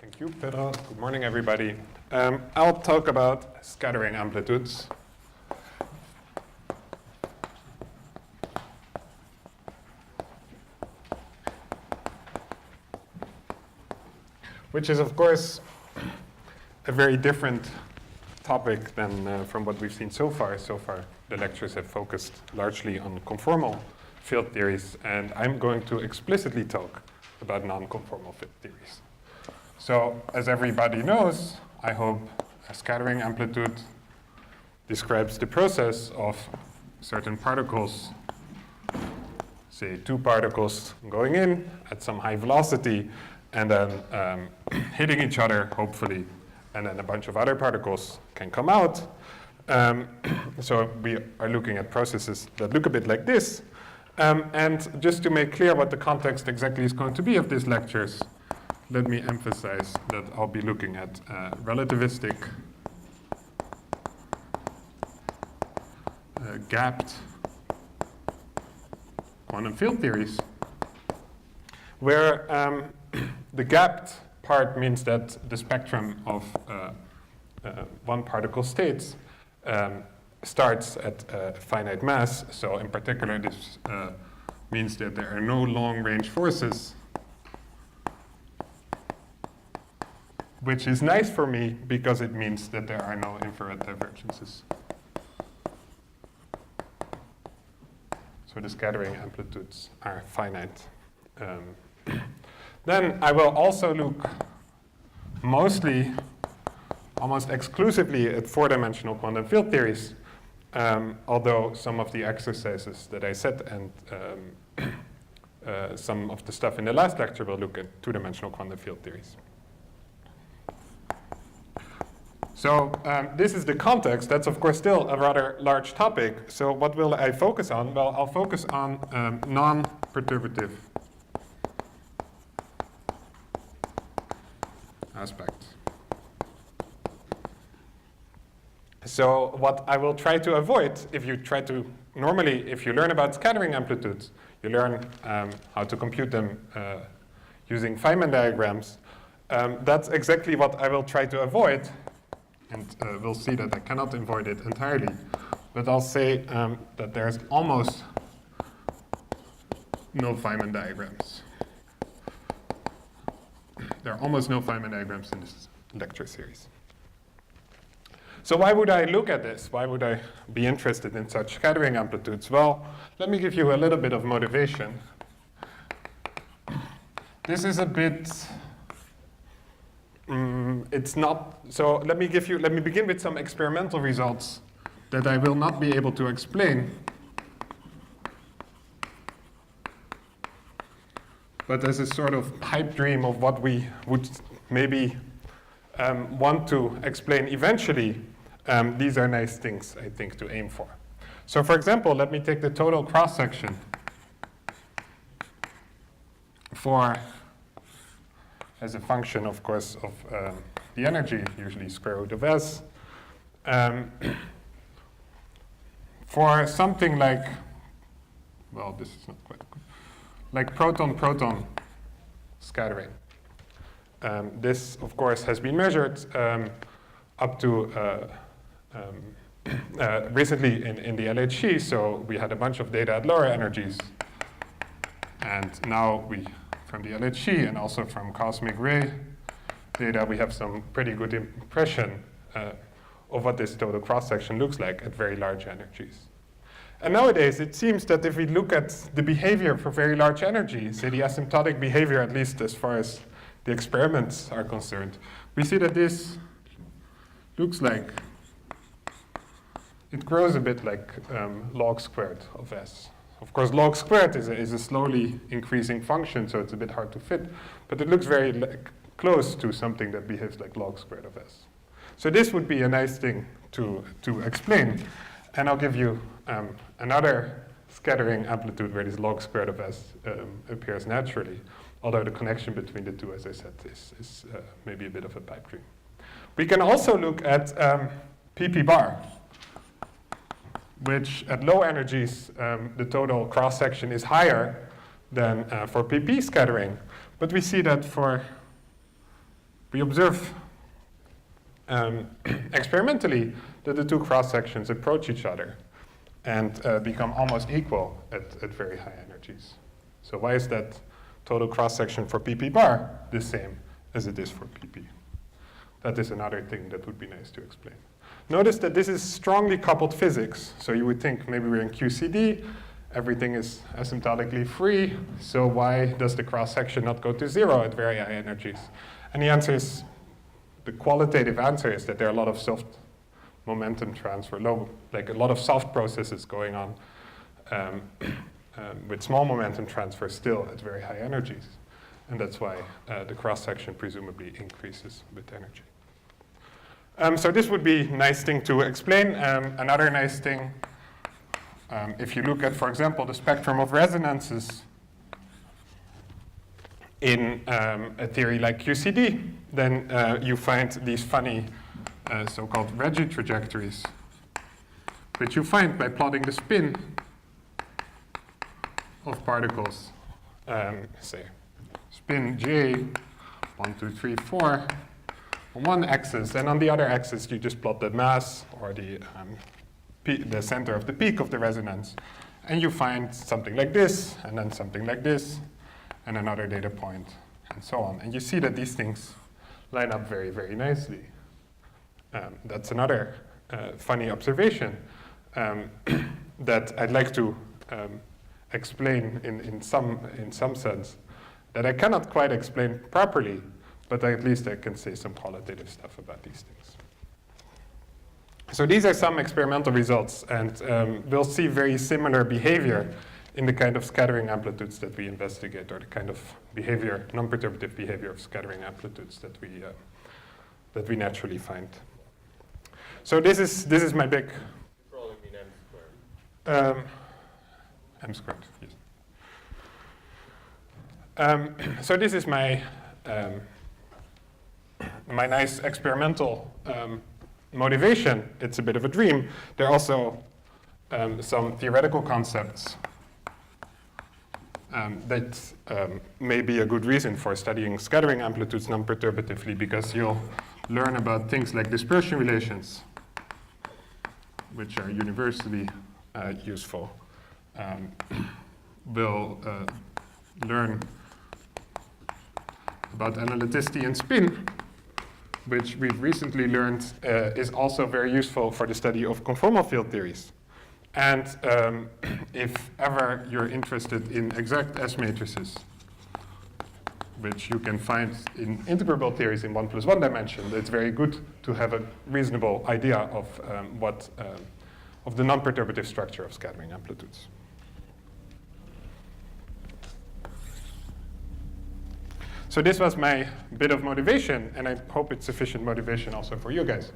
Thank you, Pedro. Good morning, everybody. I'll talk about scattering amplitudes. Which is, of course, a very different topic than from what we've seen so far. So far, the lectures have focused largely on conformal field theories, and I'm going to explicitly talk about non-conformal field theories. So, as everybody knows, I hope, a scattering amplitude describes the process of certain particles, say 2 particles going in at some high velocity, and then hitting each other, hopefully, and then a bunch of other particles can come out. So we are looking at processes that look a bit like this. And just to make clear what the context exactly is going to be of these lectures, let me emphasize that I'll be looking at relativistic gapped quantum field theories, where the gapped part means that the spectrum of one particle states starts at finite mass. So in particular, this means that there are no long-range forces, which is nice for me because it means that there are no infrared divergences. So the scattering amplitudes are finite. Then I will also look mostly, almost exclusively at 4-dimensional quantum field theories, although some of the exercises that I said and some of the stuff in the last lecture will look at 2-dimensional quantum field theories. So this is the context. That's, of course, still a rather large topic. So what will I focus on? Well, I'll focus on non-perturbative aspects. So what I will try to avoid, normally if you learn about scattering amplitudes, you learn how to compute them using Feynman diagrams. That's exactly what I will try to avoid. And we'll see that I cannot avoid it entirely. But I'll say that there's almost no Feynman diagrams. There are almost no Feynman diagrams in this lecture series. So why would I look at this? Why would I be interested in such scattering amplitudes? Well, let me give you a little bit of motivation. This is a bit... it's not, so let me begin with some experimental results that I will not be able to explain. But as a sort of pipe dream of what we would maybe want to explain eventually, these are nice things, I think, to aim for. So for example, let me take the total cross-section for, as a function, of course, of the energy, usually square root of S, for something like, well, this is not quite good, like proton-proton scattering. This, of course, has been measured up to recently in the LHC, so we had a bunch of data at lower energies. And now from the LHC and also from cosmic ray data, we have some pretty good impression of what this total cross-section looks like at very large energies. And nowadays, it seems that if we look at the behavior for very large energies, say the asymptotic behavior, at least as far as the experiments are concerned, we see that this looks like, it grows a bit like log squared of S. Of course, log squared is a slowly increasing function, so it's a bit hard to fit. But it looks very close to something that behaves like log squared of S. So this would be a nice thing to explain. And I'll give you another scattering amplitude where this log squared of S appears naturally, although the connection between the two, as I said, is maybe a bit of a pipe dream. We can also look at PP bar, which at low energies, the total cross-section is higher than for PP scattering. But we see that we observe experimentally that the two cross-sections approach each other and become almost equal at very high energies. So why is that total cross-section for pp bar the same as it is for pp? That is another thing that would be nice to explain. Notice that this is strongly coupled physics. So you would think maybe we're in QCD, everything is asymptotically free, so why does the cross-section not go to 0 at very high energies? And the answer is, the qualitative answer is that there are a lot of soft momentum transfer, like a lot of soft processes going on with small momentum transfer still at very high energies. And that's why the cross-section presumably increases with energy. So this would be a nice thing to explain. Another nice thing, if you look at, for example, the spectrum of resonances in a theory like QCD, then you find these funny so-called Regge trajectories, which you find by plotting the spin of particles, say, spin J, 1, 2, 3, 4, on one axis, and on the other axis you just plot the mass or the center of the peak of the resonance, and you find something like this, and then something like this, and another data point, and so on. And you see that these things line up very, very nicely. That's another funny observation that I'd like to explain in some sense, that I cannot quite explain properly, but at least I can say some qualitative stuff about these things. So these are some experimental results, and we'll see very similar behavior in the kind of scattering amplitudes that we investigate, or the kind of behavior, non-perturbative behavior of scattering amplitudes that we naturally find. So this is my big. You're calling me M squared. M squared, yes. So this is my my nice experimental motivation. It's a bit of a dream. There are also some theoretical concepts that may be a good reason for studying scattering amplitudes non-perturbatively, because you'll learn about things like dispersion relations, which are universally useful. We'll learn about analyticity and spin, which we've recently learned is also very useful for the study of conformal field theories. And if ever you're interested in exact S matrices, which you can find in integrable theories in 1 + 1 dimension, it's very good to have a reasonable idea of of the non-perturbative structure of scattering amplitudes. So this was my bit of motivation, and I hope it's sufficient motivation also for you guys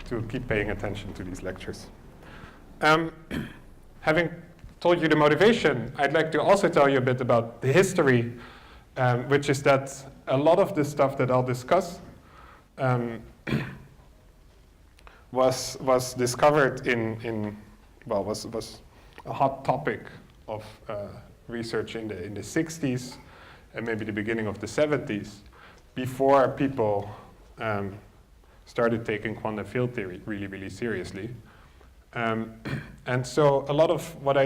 to keep paying attention to these lectures. Having told you the motivation, I'd like to also tell you a bit about the history, which is that a lot of the stuff that I'll discuss was discovered was a hot topic of research in the 60s and maybe the beginning of the 70s, before people started taking quantum field theory really, really seriously. And so a lot of what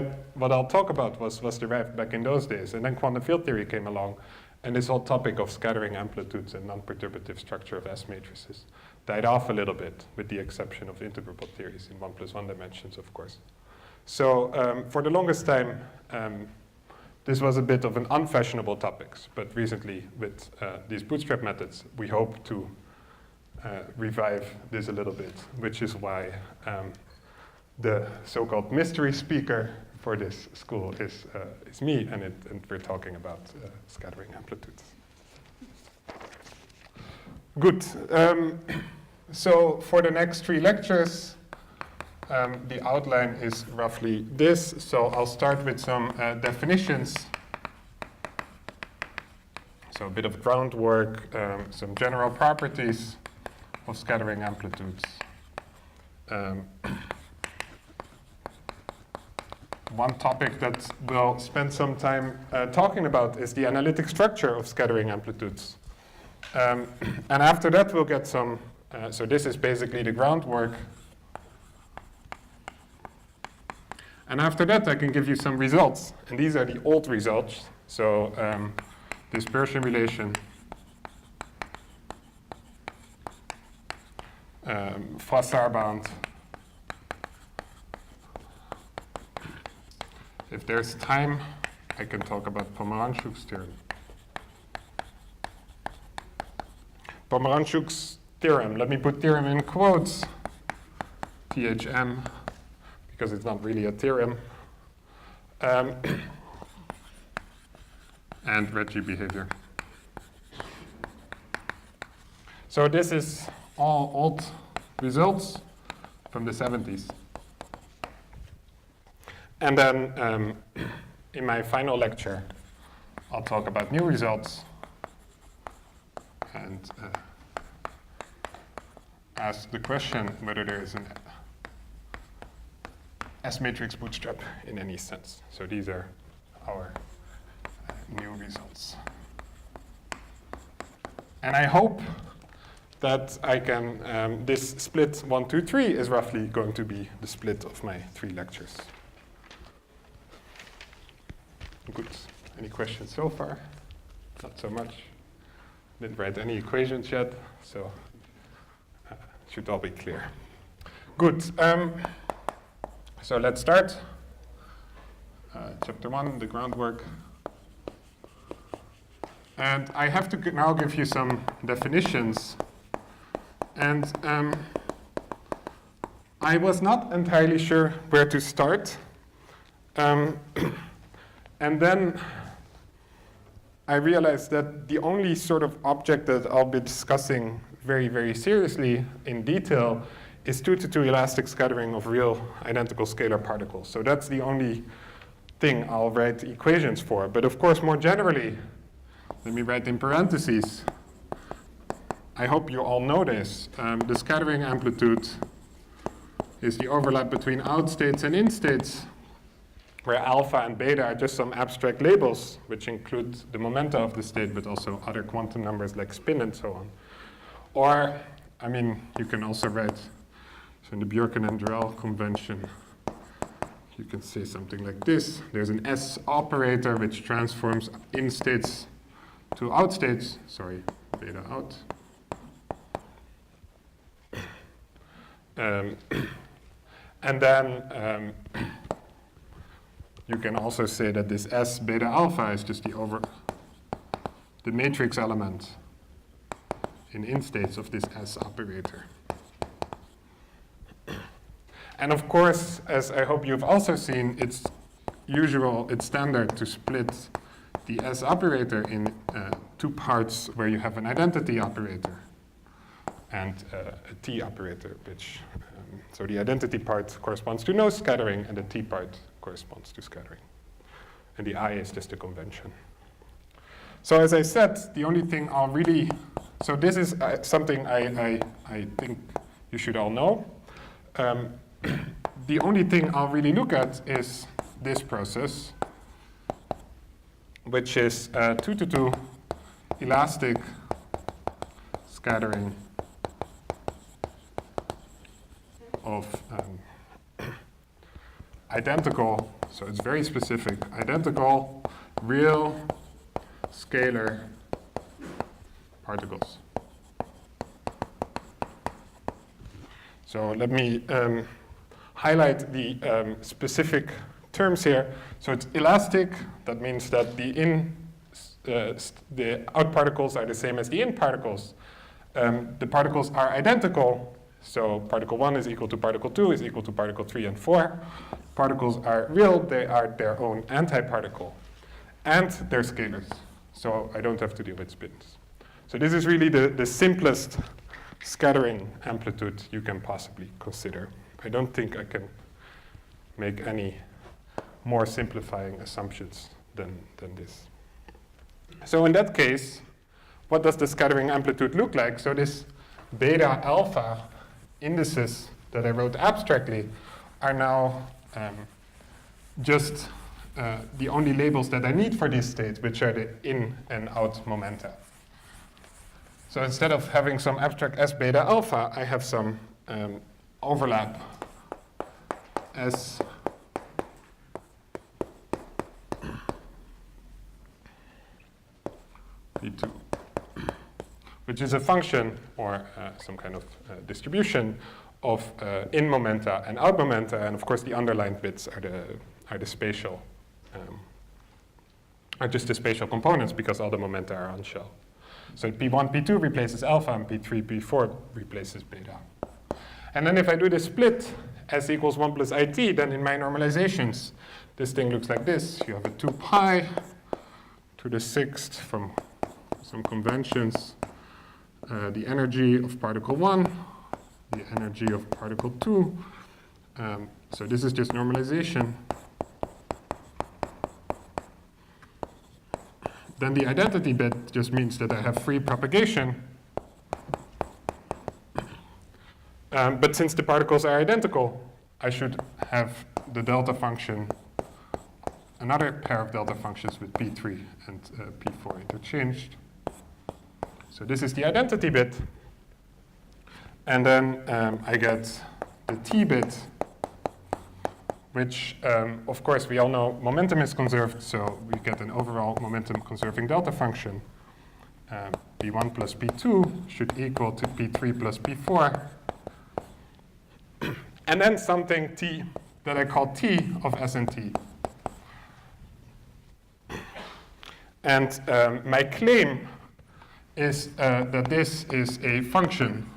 I'll talk about was derived back in those days, and then quantum field theory came along, and this whole topic of scattering amplitudes and non-perturbative structure of S matrices died off a little bit, with the exception of integrable theories in 1 + 1 dimensions, of course. So for the longest time, this was a bit of an unfashionable topic, but recently with these bootstrap methods, we hope to revive this a little bit, which is why the so-called mystery speaker for this school is me, and we're talking about scattering amplitudes. Good. So for the next 3 lectures, the outline is roughly this. So I'll start with some definitions. So a bit of groundwork, some general properties of scattering amplitudes. One topic that we'll spend some time talking about is the analytic structure of scattering amplitudes. And after that, we'll get some, so this is basically the groundwork. And after that, I can give you some results. And these are the old results. So dispersion relation, Froissart bound. If there's time, I can talk about Pomeranchuk's theorem. Pomeranchuk's theorem, let me put theorem in quotes, THM, because it's not really a theorem, and Reggie behavior. So this is all old results from the 70s. And then in my final lecture, I'll talk about new results and ask the question whether there is an S-matrix bootstrap in any sense. So these are our new results. And I hope that I can, this split 1, 2, 3 is roughly going to be the split of my 3 lectures. Good. Any questions so far? Not so much. Didn't write any equations yet, so it should all be clear. Good. So let's start. Chapter 1, the groundwork. And I have to now give you some definitions. And I was not entirely sure where to start. And then I realized that the only sort of object that I'll be discussing very, very seriously in detail is 2-to-2 elastic scattering of real identical scalar particles. So that's the only thing I'll write equations for. But of course, more generally, let me write in parentheses. I hope you all know this. The scattering amplitude is the overlap between out states and in states, where alpha and beta are just some abstract labels, which include the momenta of the state, but also other quantum numbers like spin and so on. Or, I mean, you can also write, so in the Bjorken and Drell convention, you can say something like this. There's an S operator which transforms in states to out states, sorry, beta out. And then you can also say that this S beta alpha is just the matrix element in states of this S operator. And of course, as I hope you've also seen, it's standard to split the S operator in 2 parts where you have an identity operator and a T operator, which, so the identity part corresponds to no scattering and the T part corresponds to scattering. And the I is just a convention. So as I said, the only thing I'll really, so this is something I think you should all know. The only thing I'll really look at is this process, which is 2-to-2 elastic scattering of identical, so it's very specific, identical real scalar particles. So let me highlight the specific terms here. So it's elastic, that means that the out particles are the same as the in particles. The particles are identical, so particle 1 is equal to particle 2 is equal to particle 3 and 4. Particles are real, they are their own antiparticle. And they're scalars, so I don't have to deal with spins. So this is really the simplest scattering amplitude you can possibly consider. I don't think I can make any more simplifying assumptions than this. So in that case, what does the scattering amplitude look like? So this beta alpha indices that I wrote abstractly are now just the only labels that I need for these states, which are the in and out momenta. So instead of having some abstract S beta alpha, I have some overlap S P2, which is a function or some kind of distribution of in momenta and out momenta, and of course the underlined bits are the spatial are just the spatial components because all the momenta are on shell. So P1, P2 replaces alpha, and P3, P4 replaces beta. And then if I do the split S equals 1 plus IT, then in my normalizations, this thing looks like this. You have a 2 pi to the 6th from some conventions, the energy of particle 1, the energy of particle 2. So this is just normalization. Then the identity bit just means that I have free propagation. But since the particles are identical, I should have the delta function, another pair of delta functions with P3 and P4 interchanged. So this is the identity bit. And then I get the T bit, which, of course, we all know momentum is conserved, so we get an overall momentum conserving delta function. P1 plus P2 should equal to P3 plus P4. And then something T that I call T of S and T. And my claim is that this is a function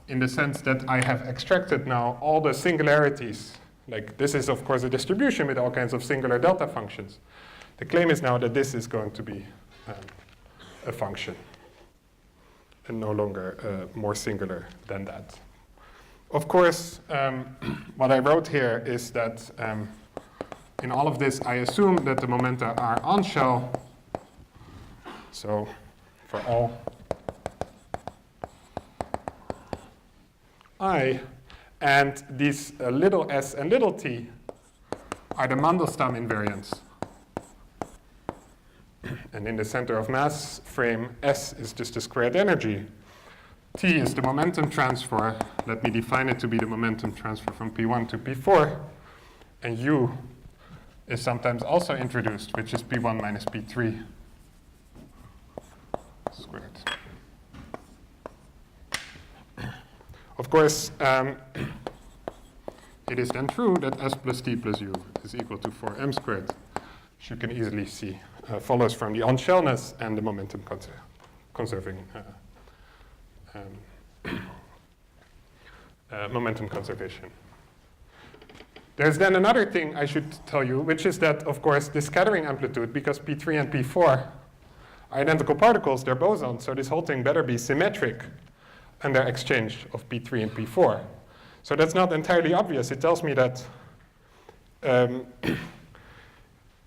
in the sense that I have extracted now all the singularities. Like this is, of course, a distribution with all kinds of singular delta functions. The claim is now that this is going to be a function and no longer more singular than that. Of course, what I wrote here is that in all of this, I assume that the momenta are on shell. So for all I, and these little s and little t are the Mandelstam invariants. And in the center of mass frame, S is just the squared energy. T is the momentum transfer. Let me define it to be the momentum transfer from P1 to P4. And U is sometimes also introduced, which is P1 minus P3 squared. Of course, it is then true that S plus T plus U is equal to 4m squared, which you can easily see follows from the on-shellness and the momentum conserving momentum conservation. There's then another thing I should tell you, which is that, of course, the scattering amplitude, because P3 and P4 are identical particles, they're bosons, so this whole thing better be symmetric in their exchange of P3 and P4. So that's not entirely obvious. It tells me that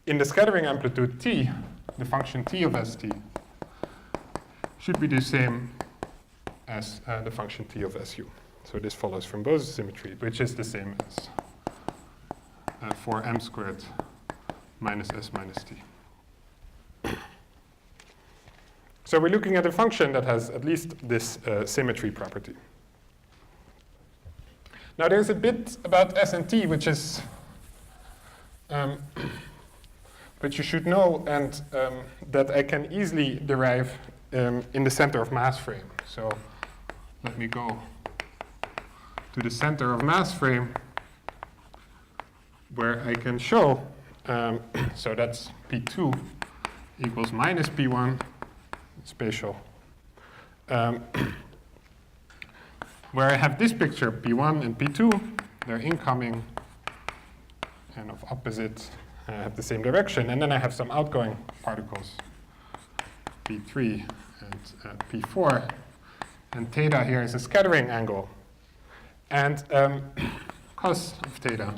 in the scattering amplitude T, the function T of ST should be the same as the function T of SU. So this follows from Bose symmetry, which is the same as 4m squared minus S minus T. So we're looking at a function that has at least this symmetry property. Now there's a bit about S and T, which is which you should know, and that I can easily derive in the center of mass frame. So let me go to the center of mass frame, where I can show, so that's P2 equals minus P1, spatial, where I have this picture, P1 and P2, they're incoming and of opposite, have the same direction, and then I have some outgoing particles, P3 and P4, and theta here is a scattering angle, and cos of theta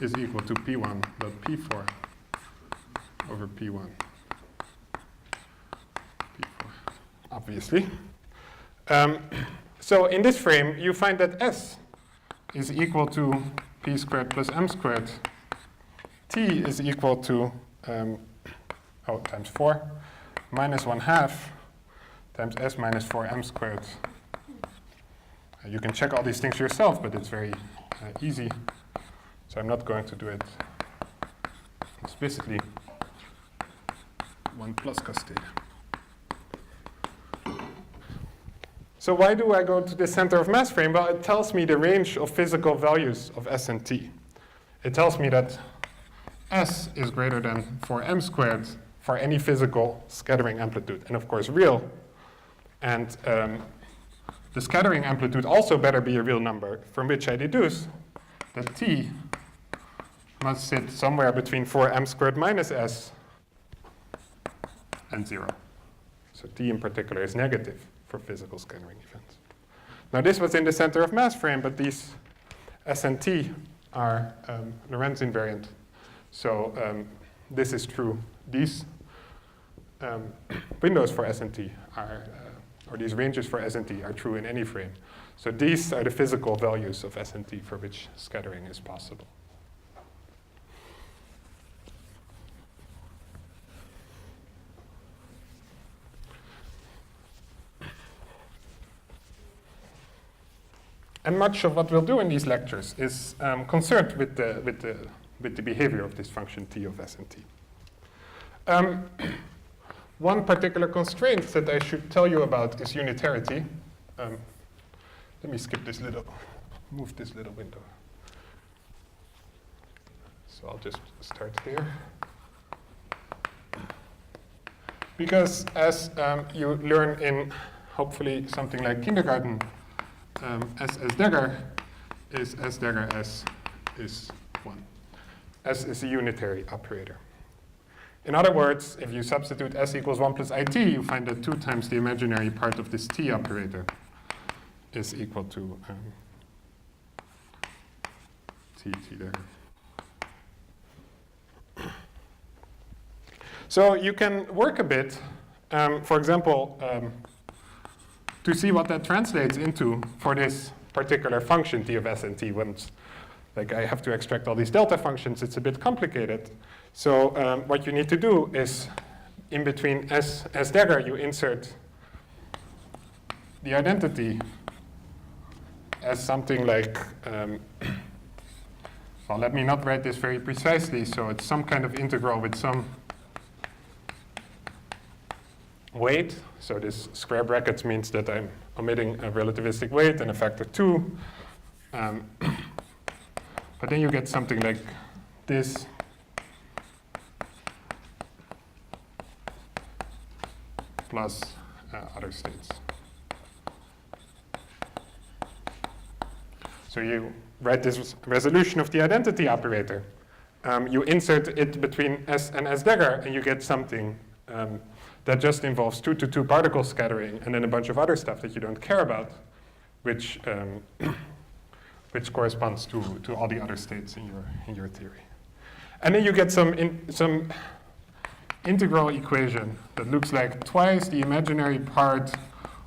is equal to P1 dot P4 over P1. P4, obviously. So in this frame, you find that S is equal to P squared plus M squared. T is equal to, times 4, minus 1/2 times s minus 4m squared. You can check all these things yourself, but it's very easy. So I'm not going to do it explicitly. 1 plus cos theta. So why do I go to the center of mass frame? Well, it tells me the range of physical values of s and t. It tells me that s is greater than 4m squared for any physical scattering amplitude, and of course real. And the scattering amplitude also better be a real number, from which I deduce that t must sit somewhere between 4m squared minus s and 0. So t in particular is negative for physical scattering events. Now this was in the center of mass frame, but these s and t are Lorentz invariant. So this is true. These windows for s and t are, or these ranges for s and t are true in any frame. So these are the physical values of s and t for which scattering is possible. And much of what we'll do in these lectures is concerned with the behavior of this function t of s and t. One particular constraint that I should tell you about is unitarity. Let me move this little window. So I'll just start there. Because as you learn in hopefully something like kindergarten, s dagger is s dagger s is 1. S is a unitary operator. In other words, if you substitute s equals 1 plus it, you find that 2 times the imaginary part of this t operator is equal to t dagger. So you can work a bit, for example, to see what that translates into for this particular function t of s and t. Once, like I have to extract all these delta functions, it's a bit complicated. So what you need to do is, in between s dagger, you insert the identity as something like, well, let me not write this very precisely. So it's some kind of integral with some weight. So this square brackets means that I'm omitting a relativistic weight and a factor 2. But then you get something like this. Plus other states. So you write this resolution of the identity operator. You insert it between s and s dagger, and you get something that just involves 2-to-2 particle scattering, and then a bunch of other stuff that you don't care about, which which corresponds to all the other states in your theory. And then you get some integral equation that looks like twice the imaginary part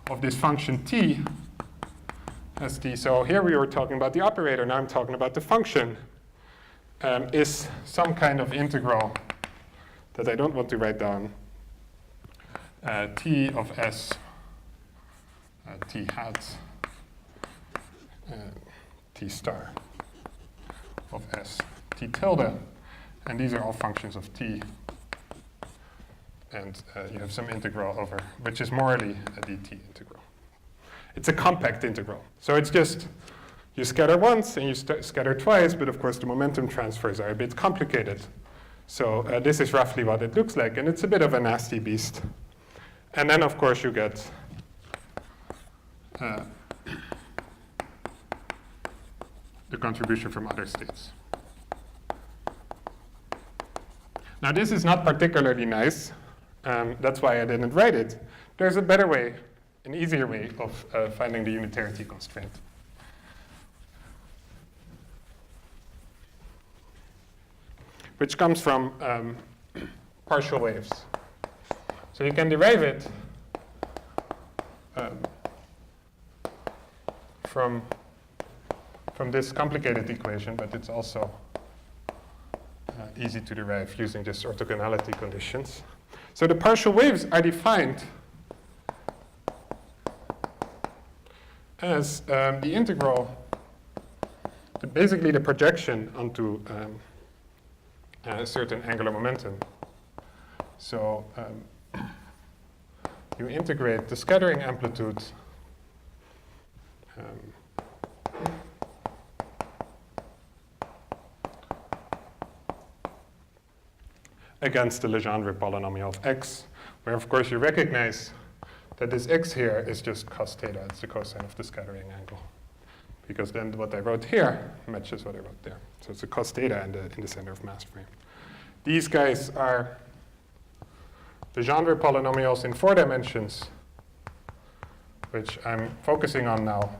of this function t as t. So here we were talking about the operator, now I'm talking about the function, is some kind of integral that I don't want to write down. T of s, t hat, t star of s, t tilde, and these are all functions of t. And you have some integral over, which is morally a dt integral. It's a compact integral. So it's just, you scatter once and you scatter twice, but of course the momentum transfers are a bit complicated. So this is roughly what it looks like, and it's a bit of a nasty beast. And then, of course, you get the contribution from other states. Now, this is not particularly nice. That's why I didn't write it. There's a better way, an easier way of finding the unitarity constraint. Which comes from partial waves. So you can derive it from this complicated equation, but it's also easy to derive using just orthogonality conditions. So the partial waves are defined as the integral, basically the projection onto a certain angular momentum. So you integrate the scattering amplitude against the Legendre polynomial of x, where of course you recognize that this x here is just cos theta. It's the cosine of the scattering angle. Because then what I wrote here matches what I wrote there. So it's a cos theta in the center of mass frame. These guys are Legendre polynomials in 4 dimensions, which I'm focusing on now.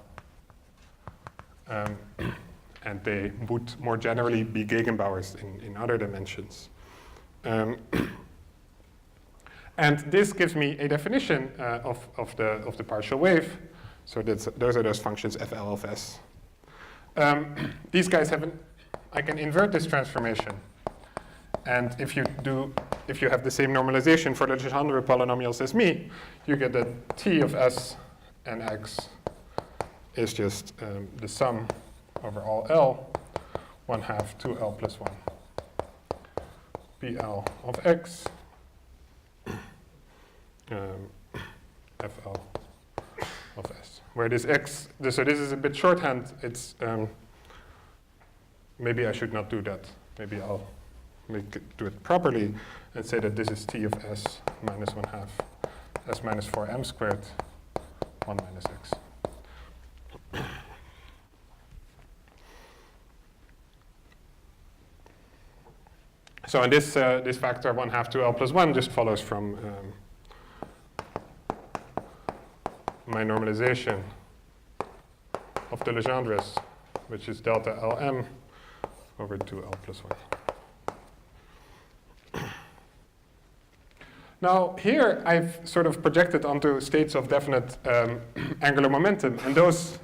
And they would more generally be Gegenbauers in other dimensions. And this gives me a definition of the partial wave. So those are those functions FL of S. These guys I can invert this transformation. And if you have the same normalization for the Legendre polynomials as me, you get that T of S and X is just the sum over all L, 1/2 2L plus 1. BL of X, FL of S. Where this X, so this is a bit shorthand. It's maybe I should not do that. Maybe I'll do it properly and say that this is T of S minus 1/2 S minus 4m squared 1 minus X. So in this factor 1/2 2L plus 1 just follows from my normalization of the Legendres, which is delta Lm over 2L plus 1. Now here I've sort of projected onto states of definite angular momentum, and those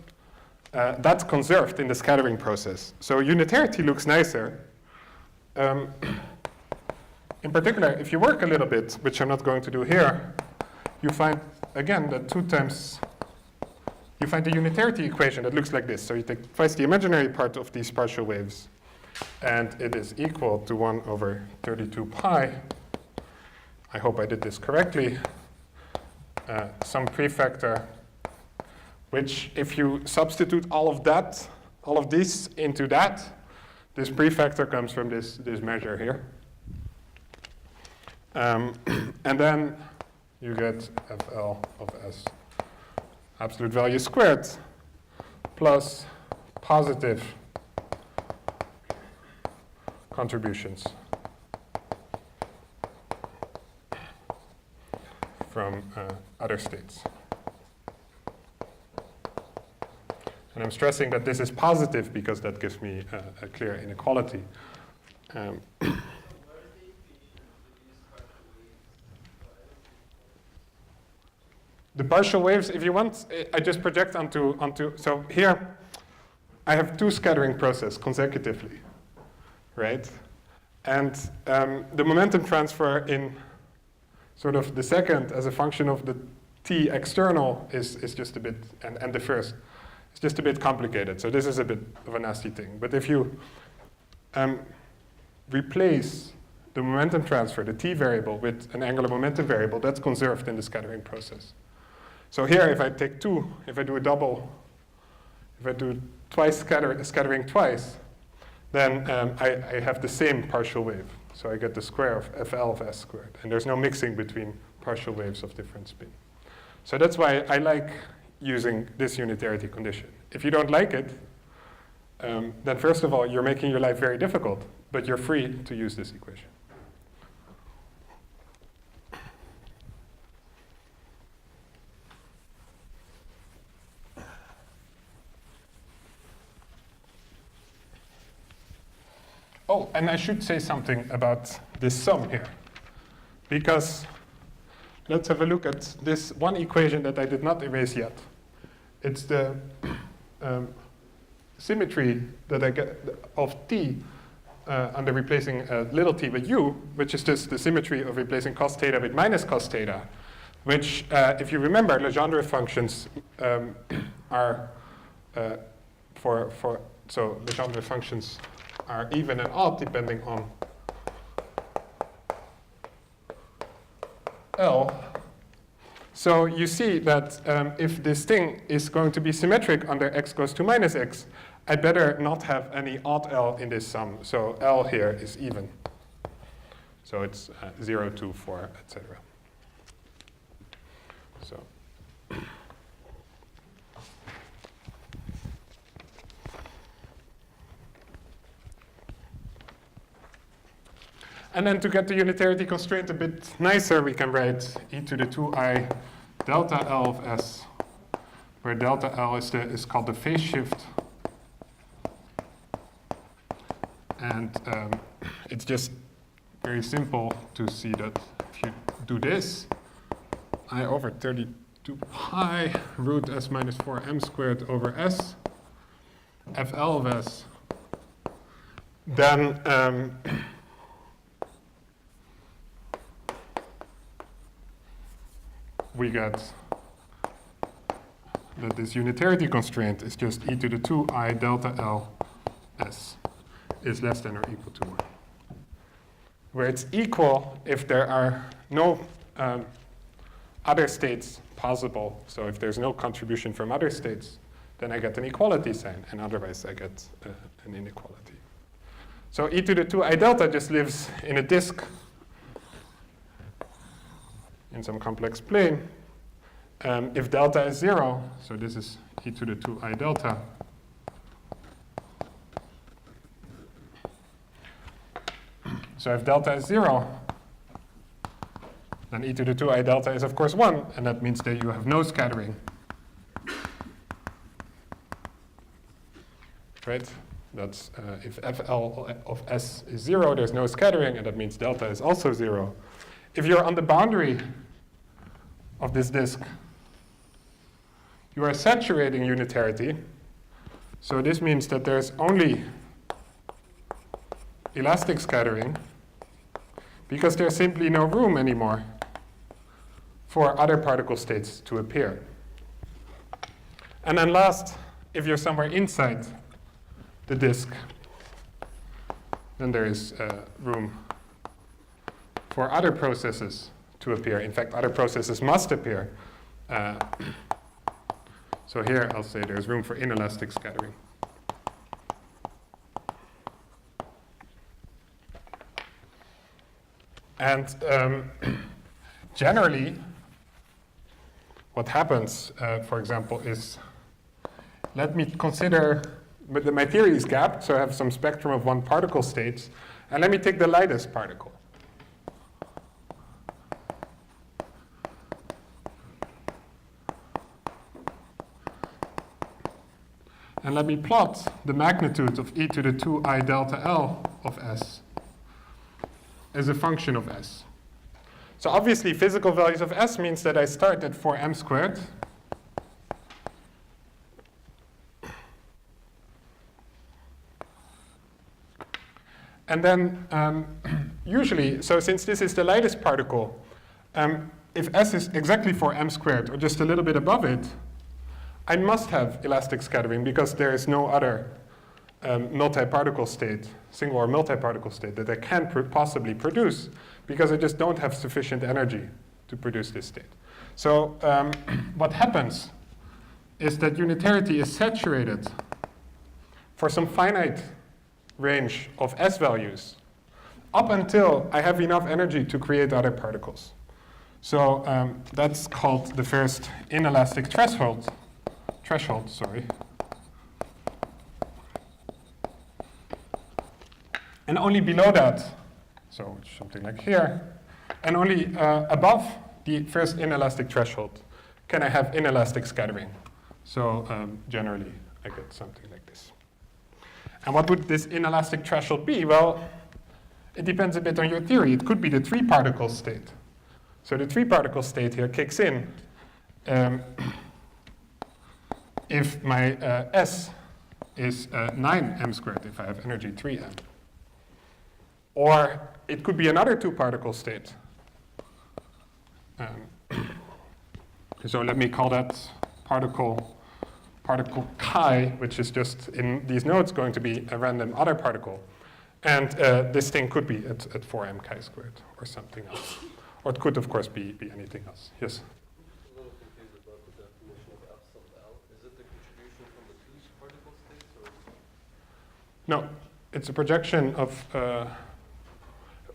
that's conserved in the scattering process. So unitarity looks nicer. In particular, if you work a little bit, which I'm not going to do here, you find, again, that you find the unitarity equation that looks like this. So you take twice the imaginary part of these partial waves, and it is equal to 1 over 32 pi. I hope I did this correctly. Some prefactor, which if you substitute all of this into that, this prefactor comes from this measure here. And then you get FL of S absolute value squared plus positive contributions from other states. And I'm stressing that this is positive because that gives me a clear inequality. The partial waves, if you want, I just project onto, so here I have 2 scattering processes consecutively, right? And the momentum transfer in sort of the second as a function of the T external is just a bit, and the first, it's just a bit complicated. So this is a bit of a nasty thing. But if you replace the momentum transfer, the T variable, with an angular momentum variable, that's conserved in the scattering process. So here, if I take 2, if I do a double, if I do twice scattering twice, then I have the same partial wave. So I get the square of FL of S squared. And there's no mixing between partial waves of different spin. So that's why I like using this unitarity condition. If you don't like it, then first of all, you're making your life very difficult, but you're free to use this equation. Oh, and I should say something about this sum here. Because let's have a look at this one equation that I did not erase yet. It's the symmetry that I get of T under replacing little t with u, which is just the symmetry of replacing cos theta with minus cos theta, which, if you remember, Legendre functions are so Legendre functions are even and odd depending on L. So you see that if this thing is going to be symmetric under x goes to minus x, I'd better not have any odd L in this sum. So L here is even. So it's 0, 2, 4, etc. So. And then to get the unitarity constraint a bit nicer, we can write e to the 2I delta L of S, where delta L is called the phase shift. And it's just very simple to see that if you do this, I over 32 pi root S minus 4m squared over S, FL of S, then we get that this unitarity constraint is just e to the 2I delta L S is less than or equal to 1. Where it's equal if there are no other states possible. So if there's no contribution from other states, then I get an equality sign, and otherwise I get an inequality. So e to the 2I delta just lives in a disk in some complex plane. If delta is 0, so this is e to the 2I delta, so if delta is 0, then e to the 2I delta is of course 1, and that means that you have no scattering. Right? That's if FL of S is 0, there's no scattering, and that means delta is also 0. If you're on the boundary of this disk, you are saturating unitarity. So this means that there's only elastic scattering because there's simply no room anymore for other particle states to appear. And then last, if you're somewhere inside the disk, then there is room for other processes to appear. In fact, other processes must appear. So here I'll say there's room for inelastic scattering. And generally, what happens, for example, is, let me consider, my theory is gapped, so I have some spectrum of one particle states, and let me take the lightest particle. And let me plot the magnitude of e to the 2I delta L of S as a function of S. So obviously, physical values of S means that I start at 4m squared. And then usually, so since this is the lightest particle, if S is exactly 4m squared, or just a little bit above it, I must have elastic scattering because there is no other multi-particle state, single or multi-particle state, that I can possibly produce because I just don't have sufficient energy to produce this state. So what happens is that unitarity is saturated for some finite range of S values up until I have enough energy to create other particles. So that's called the first inelastic threshold. And only below that, so something like here, and only above the first inelastic threshold can I have inelastic scattering. So generally, I get something like this. And what would this inelastic threshold be? Well, it depends a bit on your theory. It could be the 3-particle state. So the 3-particle state here kicks in if my S is 9m squared, if I have energy 3m. Or it could be another 2-particle state. So let me call that particle particle chi, which is just in these nodes going to be a random other particle. And this thing could be at 4m chi squared or something else. Or it could, of course, be anything else. Yes? I'm a little confused about the definition of f sub L. Is it the contribution from the two particle states? Or No, it's a projection of,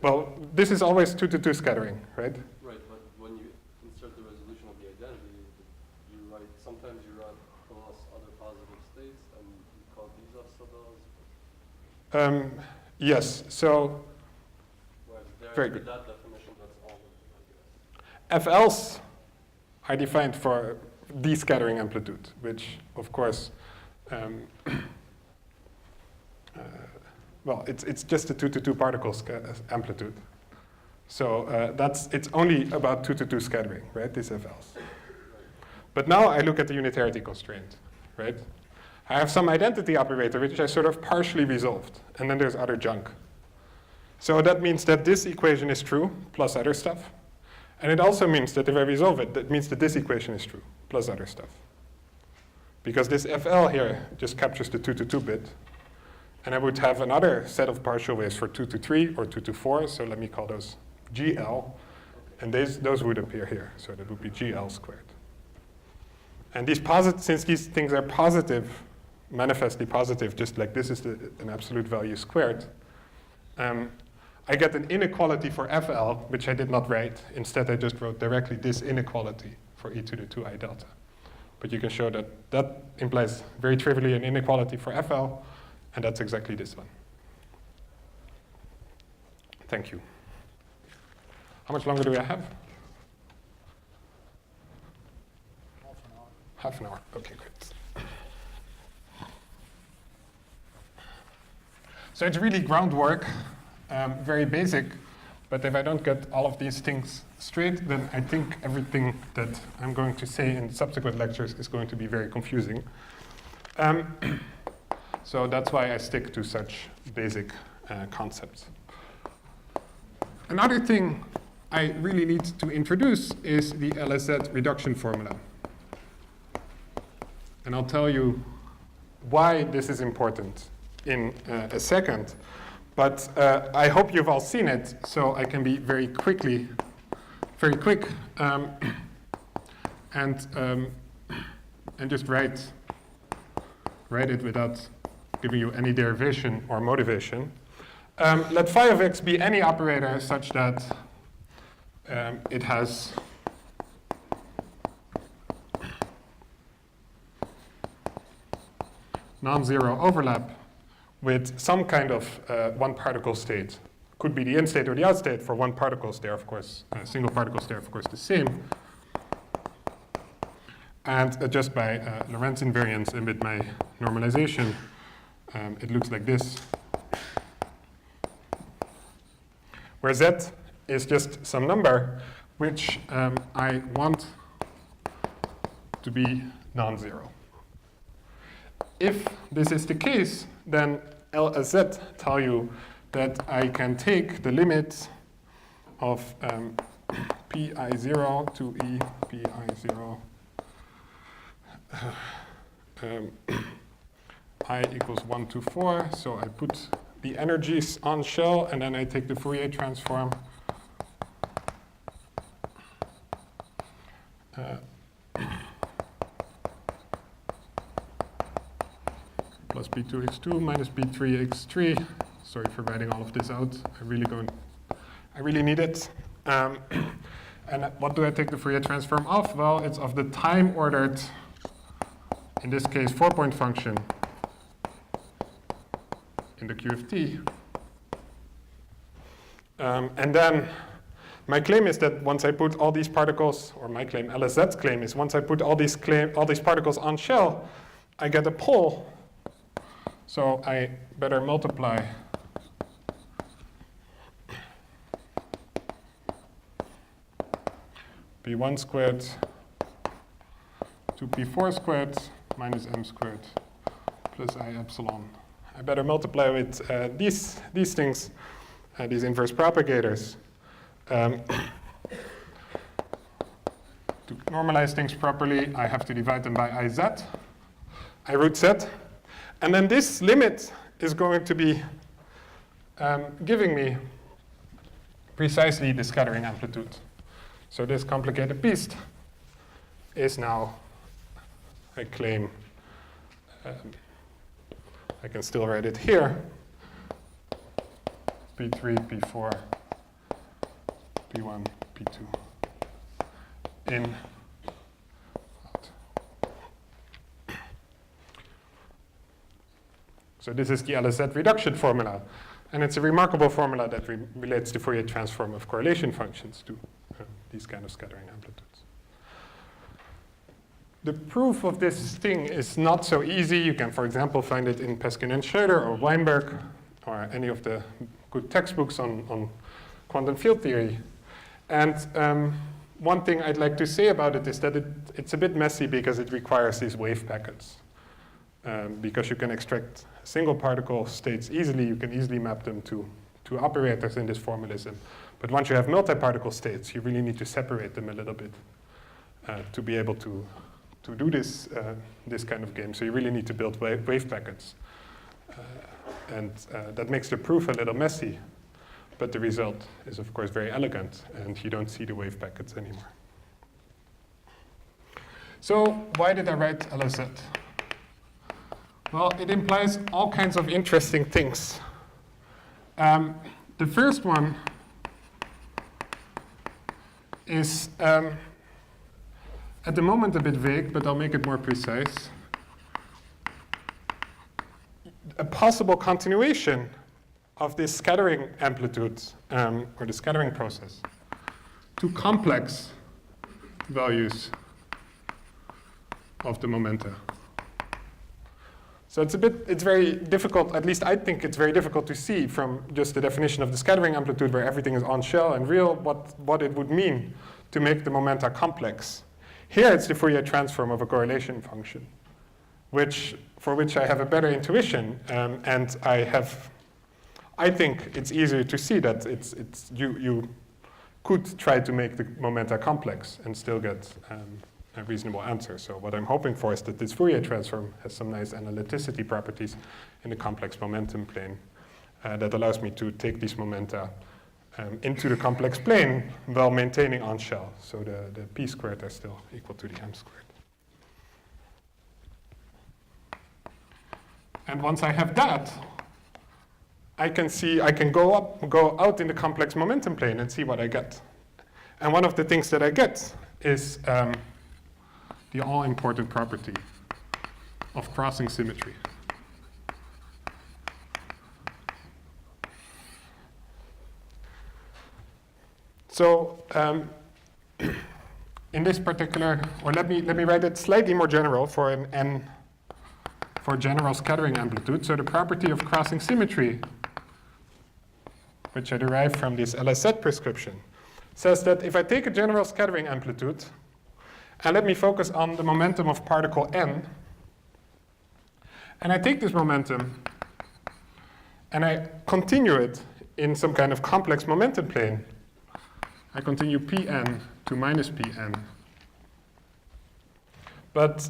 well, this is always 2 to 2 scattering, right? right, but when you insert the resolution of the identity, you write, sometimes you write across other positive states, and you call these f sub Ls? Yes, so, Right, there, very good. That definition, that's all of it, I guess. FLs are defined for descattering amplitude, which, of course, well, it's just a 2 to 2 particle amplitude. So it's only about 2 to 2 scattering, right, these FLs. But now I look at the unitarity constraint, right? I have some identity operator which I sort of partially resolved, and then there's other junk. So that means that this equation is true, plus other stuff. And it also means that if I resolve it, that means that this equation is true, plus other stuff. Because this FL here just captures the 2 to 2 bit. And I would have another set of partial waves for 2 to 3 or 2 to 4, so let me call those GL. And those would appear here, so that would be GL squared. And since these things are positive, manifestly positive, just like this is an absolute value squared, I get an inequality for FL, which I did not write. Instead, I just wrote directly this inequality for e to the 2I delta. But you can show that that implies very trivially an inequality for FL, and that's exactly this one. Thank you. How much longer do I have? Half an hour. Okay, great. So it's really groundwork, very basic, but if I don't get all of these things straight, then I think everything that I'm going to say in subsequent lectures is going to be very confusing. So that's why I stick to such basic concepts. Another thing I really need to introduce is the LSZ reduction formula. And I'll tell you why this is important in a second. But I hope you've all seen it, so I can be very quick, and just write it without giving you any derivation or motivation. Let phi of x be any operator such that it has non-zero overlap with some kind of one particle state. Could be the in state or the out state. For one particle state, of course, single particle state, of course, the same. And just by Lorentz invariance and with my normalization, it looks like this. Where z is just some number which I want to be non-zero. If this is the case, then L as Z tell you that I can take the limit of pi0 to e pi0 I equals 1 to 4. So I put the energies on shell, and then I take the Fourier transform. Plus b2x2 minus b3x3. Sorry for writing all of this out. I really need it. And what do I take the Fourier transform of? Well, it's of the time-ordered, in this case, 4-point function in the Q of t. And then my claim is that once I put all these particles, or my claim, LSZ's claim is once I put all these particles on shell, I get a pole. So I better multiply p1 squared to p4 squared minus m squared plus I epsilon. I better multiply with these things, these inverse propagators. To normalize things properly, I have to divide them by IZ. I root set. And then this limit is going to be giving me precisely the scattering amplitude. So this complicated beast is now, I claim, I can still write it here, P3, P4, P1, P2, in, out. So this is the LSZ reduction formula. And it's a remarkable formula that relates the Fourier transform of correlation functions to these kind of scattering amplitudes. The proof of this thing is not so easy. You can, for example, find it in Peskin and Schroeder or Weinberg or any of the good textbooks on quantum field theory. And one thing I'd like to say about it is that it's a bit messy because it requires these wave packets. Because you can extract single particle states easily, you can easily map them to operators in this formalism. But once you have multi-particle states, you really need to separate them a little bit to be able to do this kind of game. So you really need to build wave packets. And that makes the proof a little messy. But the result is, of course, very elegant, and you don't see the wave packets anymore. So why did I write LSZ? Well, it implies all kinds of interesting things. The first one is at the moment a bit vague, but I'll make it more precise. A possible continuation of this scattering amplitude, or the scattering process, to complex values of the momenta. So it's very difficult, at least I think it's very difficult to see from just the definition of the scattering amplitude where everything is on shell and real, what it would mean to make the momenta complex. Here it's the Fourier transform of a correlation function, for which I have a better intuition, and I think it's easier to see that you could try to make the momenta complex and still get a reasonable answer. So what I'm hoping for is that this Fourier transform has some nice analyticity properties in the complex momentum plane that allows me to take these momenta into the complex plane while maintaining on shell. So the p squared are still equal to the m squared. And once I have that, I can go out in the complex momentum plane and see what I get. And one of the things that I get is the all-important property of crossing symmetry. So in this particular, or let me write it slightly more general for an n, for general scattering amplitude. So the property of crossing symmetry, which I derive from this LSZ prescription, says that if I take a general scattering amplitude, and let me focus on the momentum of particle n, and I take this momentum and I continue it in some kind of complex momentum plane. I continue Pn to minus Pn. But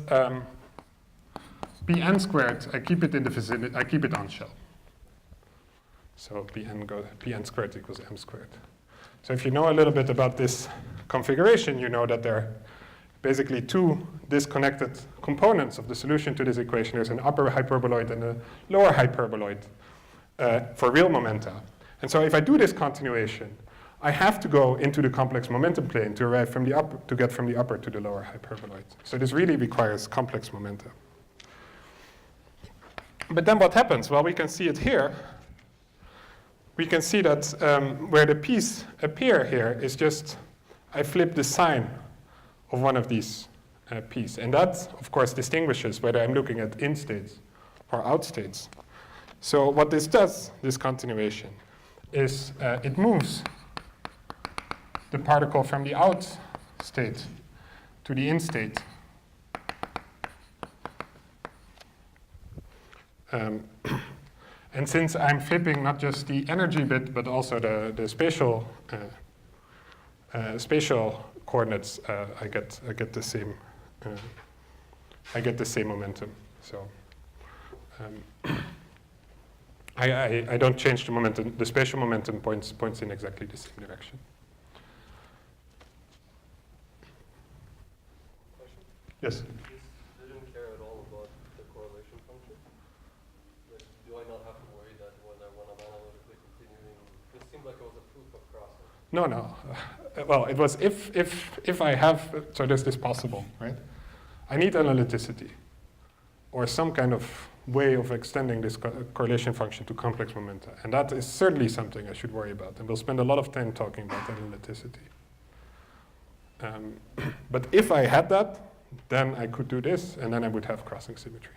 Pn squared, I keep it in the vicinity, I keep it on shell. So Pn squared equals m squared. So if you know a little bit about this configuration, you know that there are basically two disconnected components of the solution to this equation. There's an upper hyperboloid and a lower hyperboloid for real momenta. And so if I do this continuation, I have to go into the complex momentum plane to arrive from the upper, to get from the upper to the lower hyperboloid. So this really requires complex momenta. But then what happens? Well, we can see it here. We can see that where the p's appear here is just, I flip the sign of one of these p's. And that, of course, distinguishes whether I'm looking at in states or out states. So what this does, this continuation, is it moves the particle from the out state to the in state. And since I'm flipping not just the energy bit, but also the spatial coordinates, I get the same momentum. So I don't change the momentum. The spatial momentum points in exactly the same direction. Question? Yes? You didn't care at all about the correlation function? Like, do I not have to worry that when I'm analytically continuing, this seemed like it was a proof of crossing. No, no. Well, it was if I have, so there's this possible, right? I need analyticity or some kind of way of extending this correlation function to complex momenta. And that is certainly something I should worry about. And we'll spend a lot of time talking about analyticity. But if I had that, then I could do this, and then I would have crossing symmetry.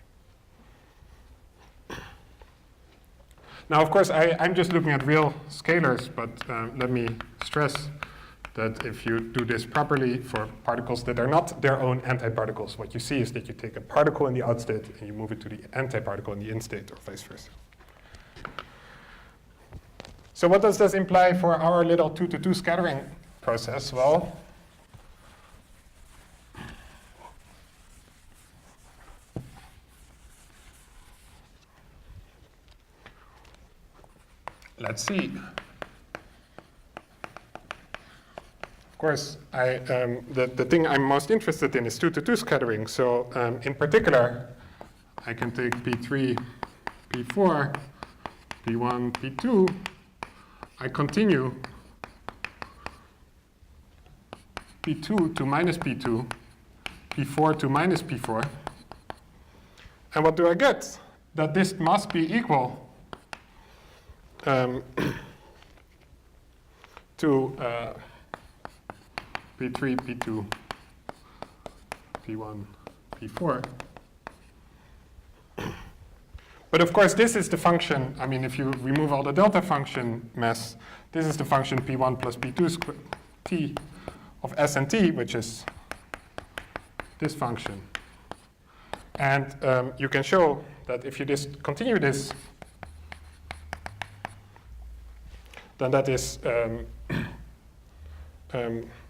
Now, of course, I'm just looking at real scalars, but let me stress that if you do this properly for particles that are not their own antiparticles, what you see is that you take a particle in the out state and you move it to the antiparticle in the in state, or vice versa. So what does this imply for our little 2-to-2 scattering process? Well, let's see. Of course, the thing I'm most interested in is 2-to-2 scattering. So in particular, I can take P3, P4, P1, P2. I continue P2 to minus P2, P4 to minus P4. And what do I get? That this must be equal to P3, P2, P1, P4. But of course, this is the function. I mean, if you remove all the delta function mess, this is the function P1 plus P2 squared T of S and T, which is this function. And you can show that if you just continue this, then that is,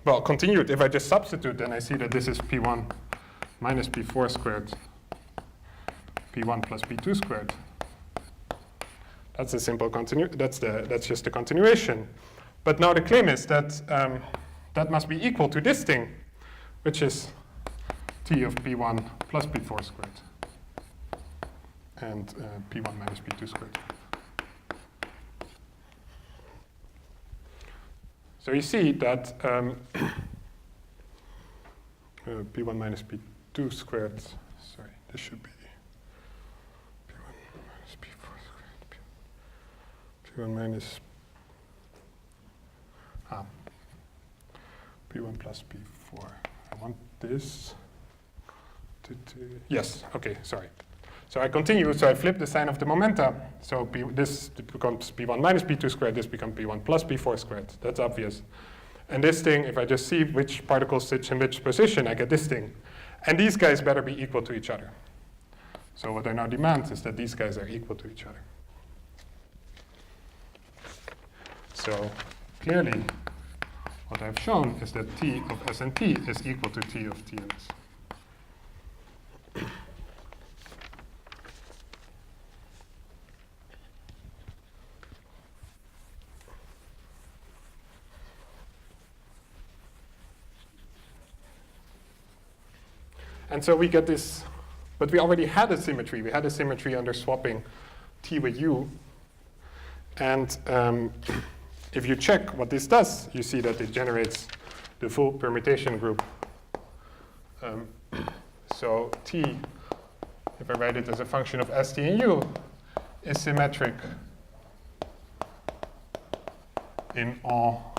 well, continued. If I just substitute, then I see that this is P1 minus P4 squared, P1 plus P2 squared. That's a simple that's just a continuation. But now the claim is that that must be equal to this thing, which is T of P1 plus P4 squared and P1 minus P2 squared. So you see that P1 minus P2 squared, sorry, this should be P1 minus P4 squared, P1 minus P1 plus P4. I want this to yes, okay, sorry. So I continue, so I flip the sign of the momenta. So this becomes P1 minus P2 squared, this becomes P1 plus P4 squared. That's obvious. And this thing, if I just see which particle sits in which position, I get this thing. And these guys better be equal to each other. So what I now demand is that these guys are equal to each other. So clearly, what I've shown is that T of S and T is equal to T of T and S. And so we get this, but we already had a symmetry. We had a symmetry under swapping T with U. And if you check what this does, you see that it generates the full permutation group. So T, if I write it as a function of S, T, and U, is symmetric in all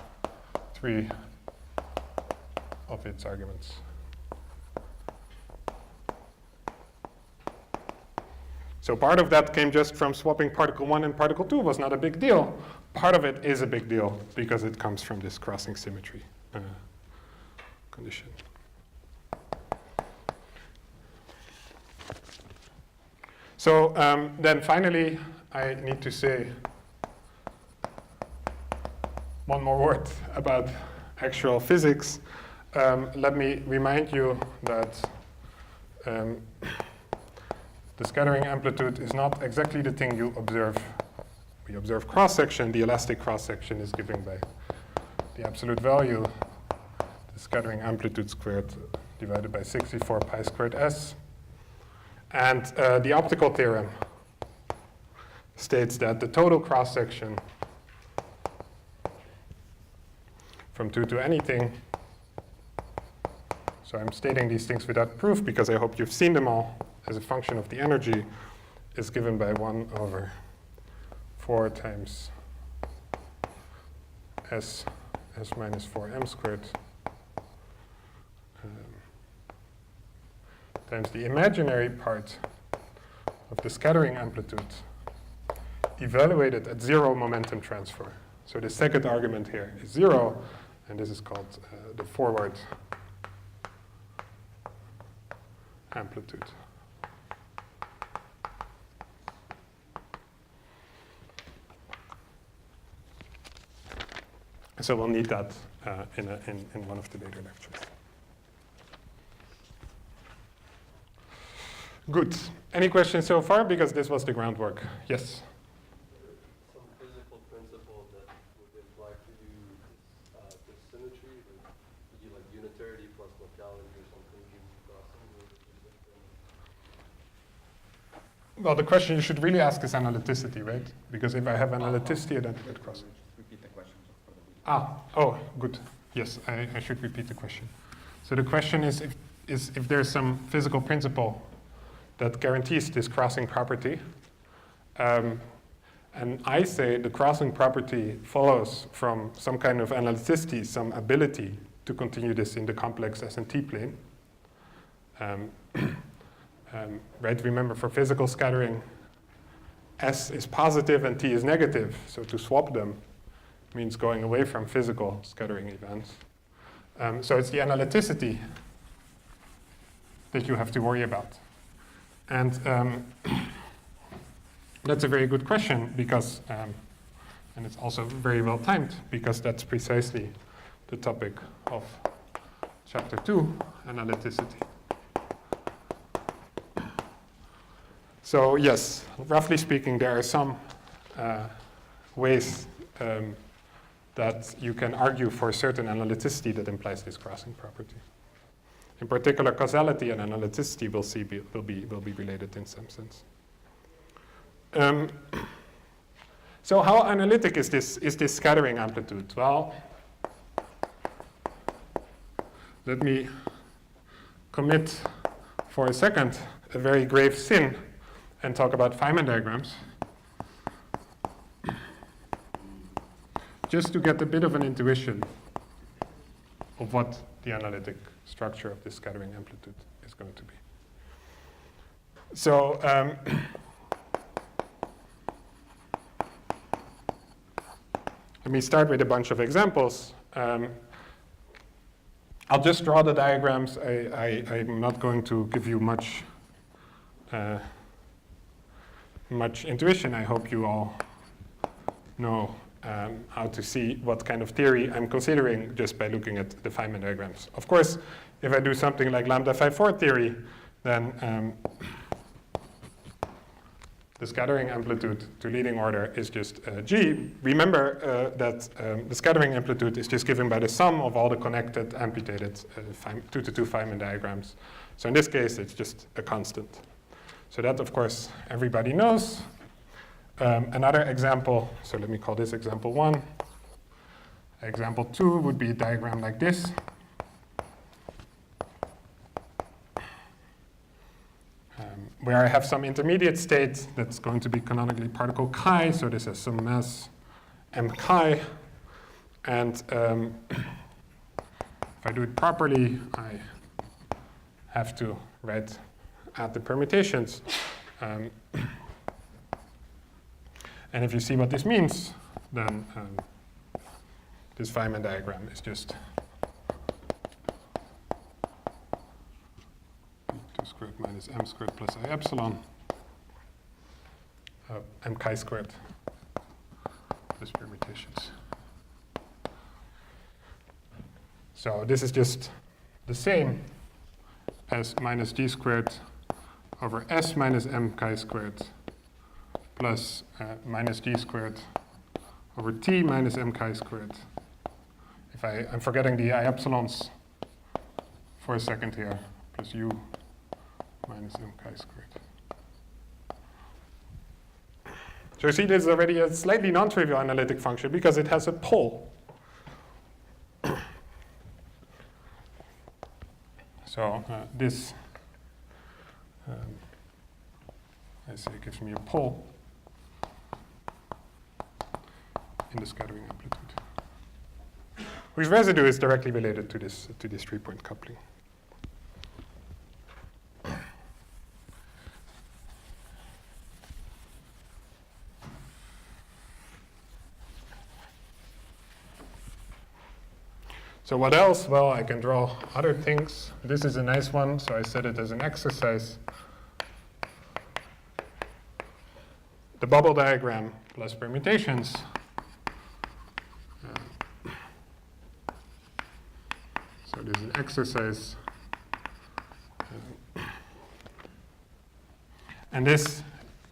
three of its arguments. So part of that came just from swapping particle 1 and particle 2 was not a big deal. Part of it is a big deal because it comes from this crossing symmetry condition. So then finally, I need to say one more word about actual physics. Let me remind you that the scattering amplitude is not exactly the thing you observe. We observe cross-section. The elastic cross-section is given by the absolute value, the scattering amplitude squared divided by 64 pi squared s. And the optical theorem states that the total cross-section from 2 to anything, so I'm stating these things without proof because I hope you've seen them all, as a function of the energy, is given by 1 over 4 times s minus 4m squared times the imaginary part of the scattering amplitude evaluated at 0 momentum transfer. So the second argument here is 0, and this is called the forward amplitude. So we'll need that in one of the later lectures. Good. Any questions so far? Because this was the groundwork. Yes? Some physical principle that would imply for you this symmetry, like unitarity plus locality or something gives you crossing? Well, the question you should really ask is analyticity, right? Because if I have analyticity, I don't get crossing. Repeat the question. Oh, good. Yes, I should repeat the question. So the question is if there's some physical principle that guarantees this crossing property, and I say the crossing property follows from some kind of analyticity, some ability to continue this in the complex S and T plane. Right, remember for physical scattering, S is positive and T is negative, so to swap them means going away from physical scattering events. So it's the analyticity that you have to worry about. And that's a very good question because, and it's also very well timed because that's precisely the topic of chapter 2, analyticity. So yes, roughly speaking, there are some ways that you can argue for certain analyticity that implies this crossing property. In particular, causality and analyticity will be related in some sense. So how analytic is this scattering amplitude? Well, let me commit for a second a very grave sin and talk about Feynman diagrams, just to get a bit of an intuition of what the analytic structure of this scattering amplitude is going to be. So let me start with a bunch of examples. I'll just draw the diagrams. I'm not going to give you much intuition. I hope you all know how to see what kind of theory I'm considering just by looking at the Feynman diagrams. Of course, if I do something like lambda phi 4 theory, then the scattering amplitude to leading order is just g. Remember that the scattering amplitude is just given by the sum of all the connected amputated 2-to-2 Feynman diagrams. So in this case, it's just a constant. So that, of course, everybody knows. Another example, so let me call this example 1. Example 2 would be a diagram like this. Where I have some intermediate state that's going to be canonically particle chi, so this has some mass m chi. And if I do it properly, I have to add the permutations. And if you see what this means, then this Feynman diagram is just 2 squared minus m squared plus I epsilon m chi squared plus permutations. So this is just the same as minus g squared over S minus m chi squared plus minus g squared over T minus m chi squared. If I'm forgetting the I epsilons for a second here, plus U minus m chi squared. So you see this is already a slightly non-trivial analytic function because it has a pole. So this, I say, gives me a pole in the scattering amplitude, whose residue is directly related to this 3-point coupling. So what else? Well, I can draw other things. This is a nice one, so I set it as an exercise. The bubble diagram plus permutations. So this is an exercise. And this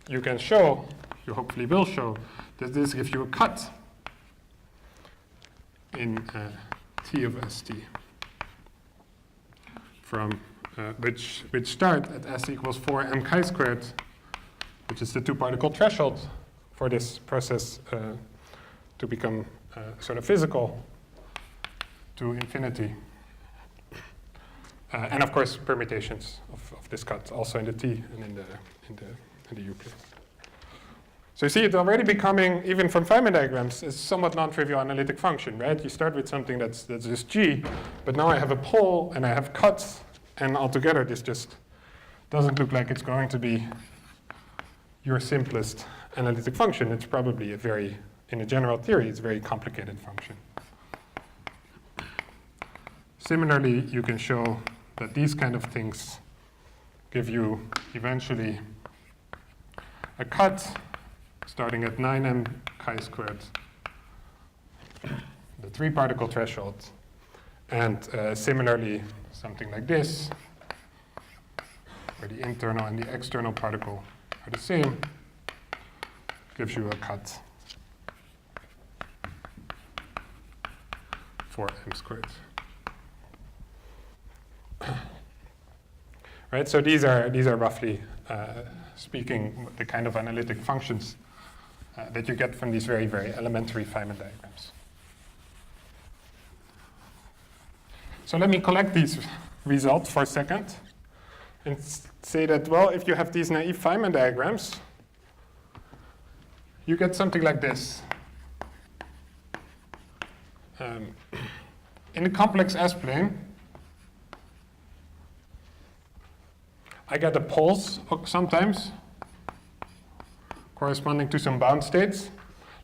you can show, you hopefully will show, that this gives you a cut in T of ST from which start at S equals 4 m chi squared, which is the 2-particle threshold for this process to become sort of physical to infinity. And of course permutations of this cut also in the T and in the U plane. So you see it already becoming, even from Feynman diagrams, a somewhat non-trivial analytic function, right? You start with something that's just G, but now I have a pole and I have cuts, and altogether this just doesn't look like it's going to be your simplest analytic function. It's probably in a general theory, it's a very complicated function. Similarly, you can show that these kind of things give you eventually a cut starting at 9m chi squared, the 3-particle threshold, and similarly something like this, where the internal and the external particle are the same, gives you a cut for m squared. Right, so these are roughly speaking the kind of analytic functions that you get from these very, very elementary Feynman diagrams. So let me collect these results for a second and say that, well, if you have these naive Feynman diagrams, you get something like this. In the complex S-plane, I get a pulse sometimes corresponding to some bound states.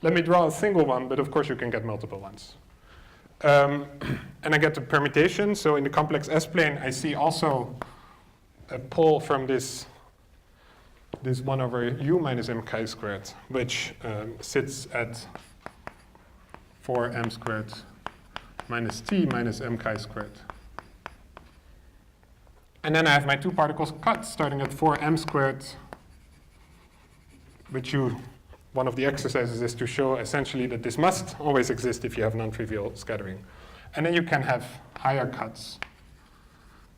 Let me draw a single one, but of course you can get multiple ones. And I get the permutation. So in the complex S-plane, I see also a pull from this 1 over u minus m chi squared, which sits at 4m squared minus t minus m chi squared. And then I have my 2 particles cut starting at 4m squared, which one of the exercises is to show essentially that this must always exist if you have non-trivial scattering. And then you can have higher cuts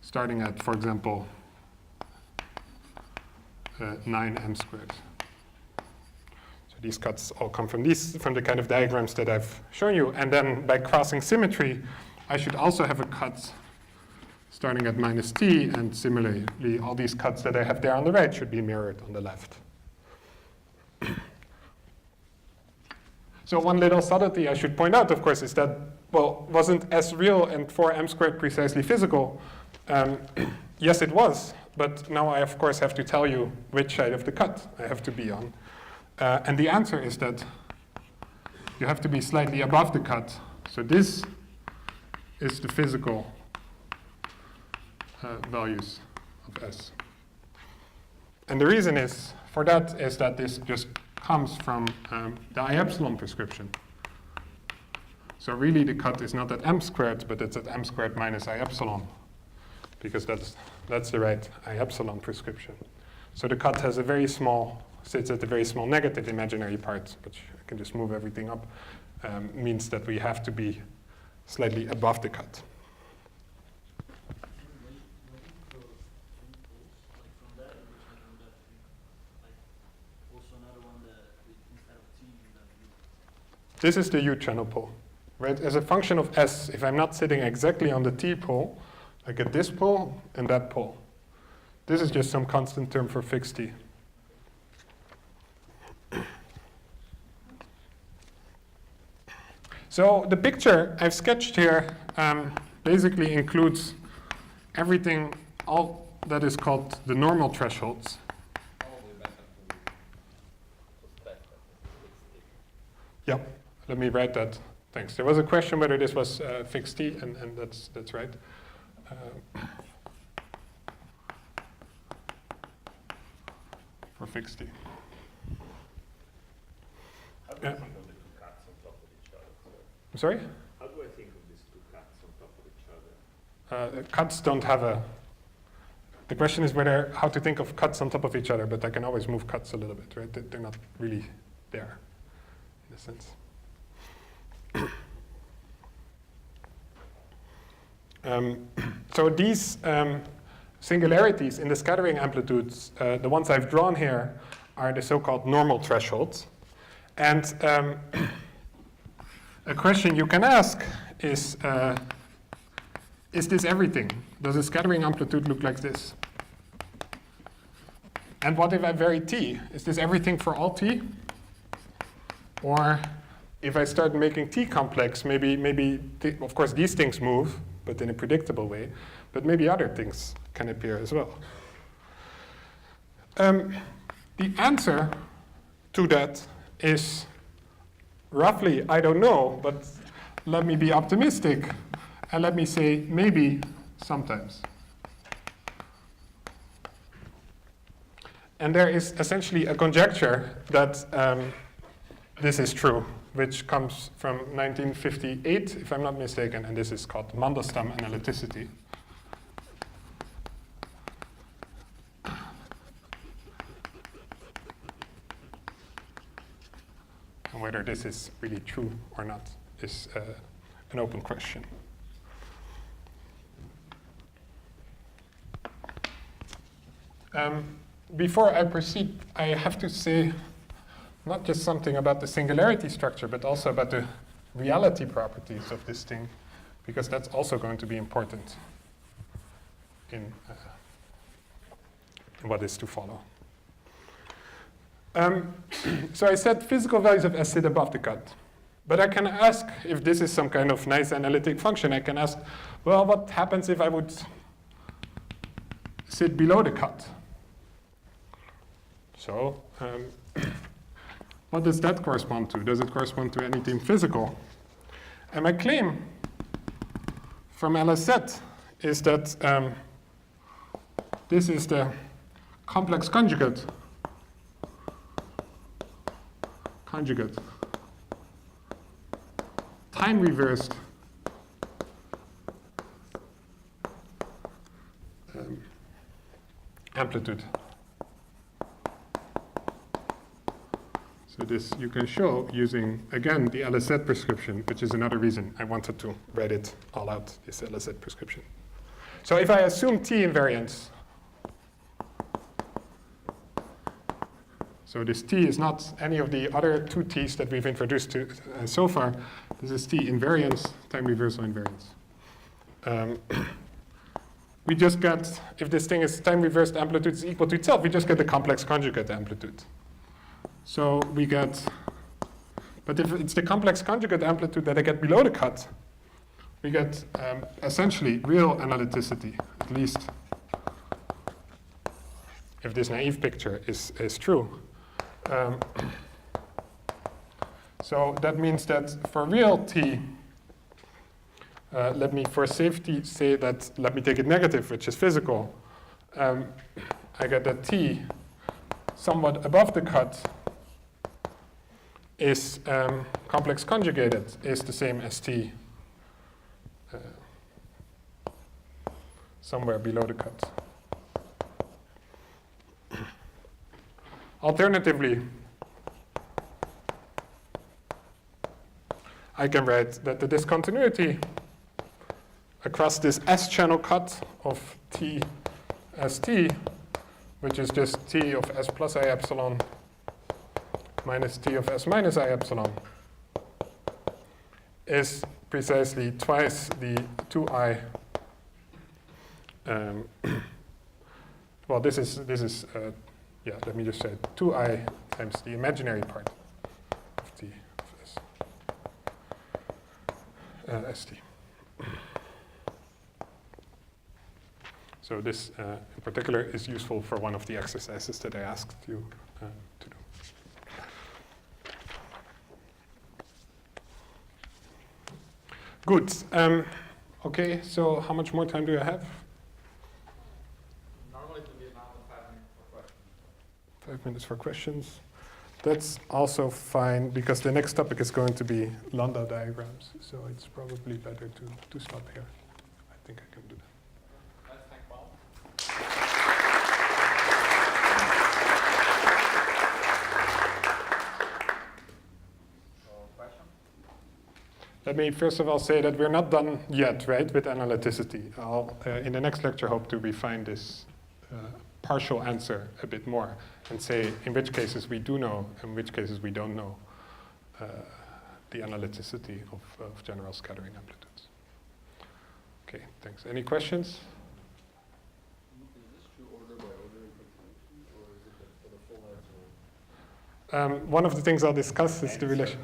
starting at, for example, 9m squared. So these cuts all come from the kind of diagrams that I've shown you. And then by crossing symmetry, I should also have a cut starting at minus t, and similarly, all these cuts that I have there on the right should be mirrored on the left. So one little subtlety I should point out, of course, is that, well, wasn't S real and 4m squared precisely physical? Yes, it was, but now I, of course, have to tell you which side of the cut I have to be on. And the answer is that you have to be slightly above the cut. So this is the physical values of S. And the reason for that is that this just comes from the I epsilon prescription. So really the cut is not at m squared, but it's at m squared minus I epsilon, because that's the right I epsilon prescription. So the cut has a very small, sits at a very small negative imaginary part, which I can just move everything up, means that we have to be slightly above the cut. This is the U channel pole, right? As a function of S, if I'm not sitting exactly on the T pole, I get this pole and that pole. This is just some constant term for fixed T. So the picture I've sketched here basically includes everything, all that is called the normal thresholds. Yep. Let me write that. Thanks. There was a question whether this was fixed T, and that's right. For fixed T. How do I think of the two cuts on top of each other? I'm sorry? How do I think of these two cuts on top of each other? Cuts don't have a... The question is whether how to think of cuts on top of each other, but I can always move cuts a little bit, right? They're not really there, in a sense. So these singularities in the scattering amplitudes, the ones I've drawn here, are the so-called normal thresholds. And a question you can ask is this everything? Does a scattering amplitude look like this? And what if I vary t? Is this everything for all t? Or if I start making t complex, maybe of course these things move, but in a predictable way, but maybe other things can appear as well. The answer to that is roughly, I don't know, but let me be optimistic, and let me say maybe sometimes. And there is essentially a conjecture that this is true, which comes from 1958, if I'm not mistaken, and this is called Mandelstam analyticity. And whether this is really true or not is an open question. Before I proceed, I have to say not just something about the singularity structure, but also about the reality properties of this thing, because that's also going to be important in what is to follow. So I said physical values of S sit above the cut. But I can ask, if this is some kind of nice analytic function, I can ask, well, what happens if I would sit below the cut? So what does that correspond to? Does it correspond to anything physical? And my claim from LSZ is that this is the complex conjugate time reversed amplitude. So this you can show using, again, the LSZ prescription, which is another reason I wanted to write it all out, this LSZ prescription. So if I assume T invariance, so this T is not any of the other two T's that we've introduced to so far. This is T invariance, time reversal invariance. We just get, if this thing is time reversed amplitude is equal to itself, we just get the complex conjugate amplitude. So we get, but if it's the complex conjugate amplitude that I get below the cut, we get essentially real analyticity, at least if this naive picture is true. So that means that for real T, let me for safety say that, let me take it negative, which is physical. I get that T somewhat above the cut is complex conjugated, is the same as T somewhere below the cut. Alternatively, I can write that the discontinuity across this S-channel cut of T as T, which is just T of S plus I epsilon minus T of S minus I epsilon, is precisely twice the 2I. Well, this is yeah, let me just say 2I times the imaginary part of T of S, ST. So this, in particular, is useful for one of the exercises that I asked you to do. Good. Okay, so how much more time do I have? Normally it will be around 5 minutes for questions. 5 minutes for questions. That's also fine, because the next topic is going to be Landau diagrams, so it's probably better to stop here. I think I can do that. Let's thank Balt. Question? Let me first of all say that we're not done yet, right, with analyticity. I'll, in the next lecture, hope to refine this partial answer a bit more and say in which cases we do know, in which cases we don't know the analyticity of general scattering amplitudes. Okay, thanks. Any questions? Is this true order by order interpretation, or is it for the full answer? One of the things I'll discuss is the relation.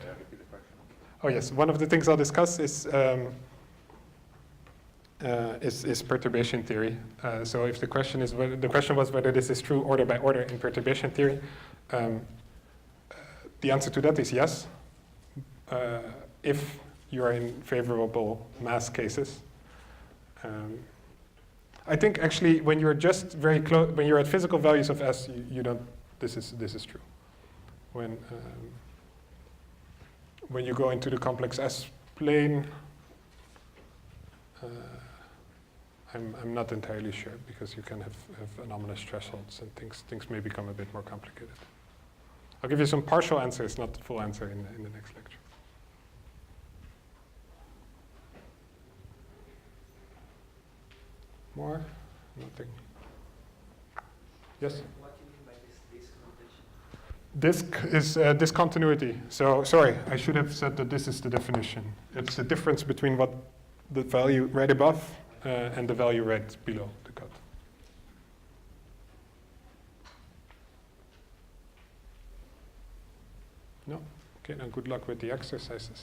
Oh yes, one of the things I'll discuss is perturbation theory. So if the question is whether, the question was whether this is true order by order in perturbation theory, the answer to that is yes. If you are in favorable mass cases. I think actually when you're just very close, when you're at physical values of S, you don't. This is true. When you go into the complex S plane, I'm not entirely sure, because you can have anomalous thresholds and things may become a bit more complicated. I'll give you some partial answers, not the full answer in the next lecture. More? Nothing. Yes? What do you mean by this discontinuity? Disk is discontinuity. So, sorry, I should have said that this is the definition. It's the difference between what the value right above and the value right below the cut. No? Okay, now good luck with the exercises.